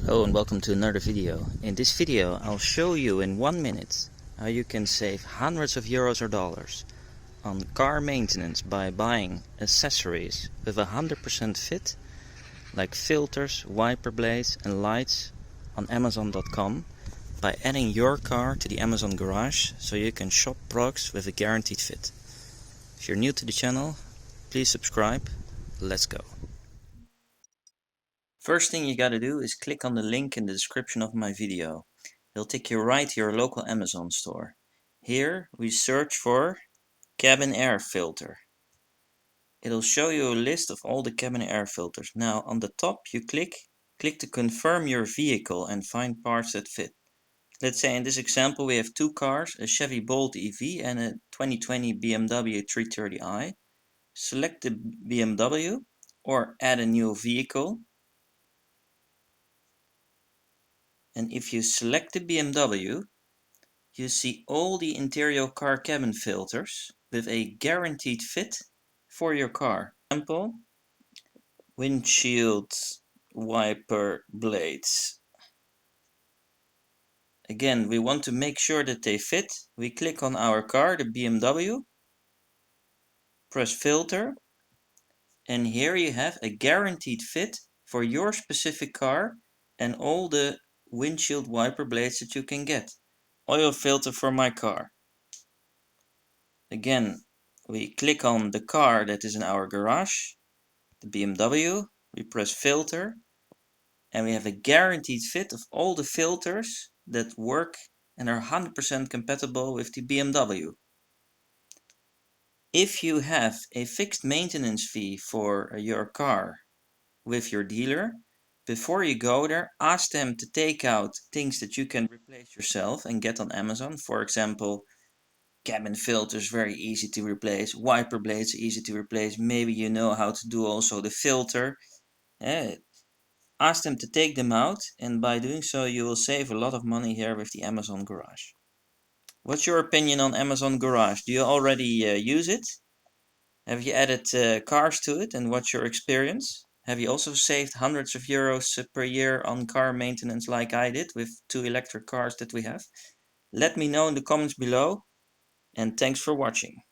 Hello and welcome to another video. In this video I'll show you in 1 minute how you can save hundreds of euros or dollars on car maintenance by buying accessories with 100% fit like filters, wiper blades and lights on Amazon.com by adding your car to the Amazon garage so you can shop products with a guaranteed fit. If you're new to the channel, please subscribe. Let's go. First thing you gotta do is click on the link in the description of my video. It'll take you right to your local Amazon store. Here we search for cabin air filter. It'll show you a list of all the cabin air filters. Now on the top you click to confirm your vehicle and find parts that fit. Let's say in this example we have two cars, a Chevy Bolt EV and a 2020 BMW 330i. Select the BMW or add a new vehicle. And if you select the BMW, you see all the interior car cabin filters with a guaranteed fit for your car. For example, windshield wiper blades. Again, we want to make sure that they fit. We click on our car, the BMW, press filter, and here you have a guaranteed fit for your specific car and all the windshield wiper blades that you can get. Oil filter for my car. Again, we click on the car that is in our garage, the BMW, we press filter, and we have a guaranteed fit of all the filters that work and are 100% compatible with the BMW. If you have a fixed maintenance fee for your car with your dealer, before you go there, ask them to take out things that you can replace yourself and get on Amazon. For example, cabin filters very easy to replace, wiper blades easy to replace, maybe you know how to do also the filter. Ask them to take them out, and by doing so you will save a lot of money here with the Amazon Garage. What's your opinion on Amazon Garage? Do you already use it? Have you added cars to it, and what's your experience? Have you also saved hundreds of euros per year on car maintenance like I did with 2 electric cars that we have? Let me know in the comments below, and thanks for watching.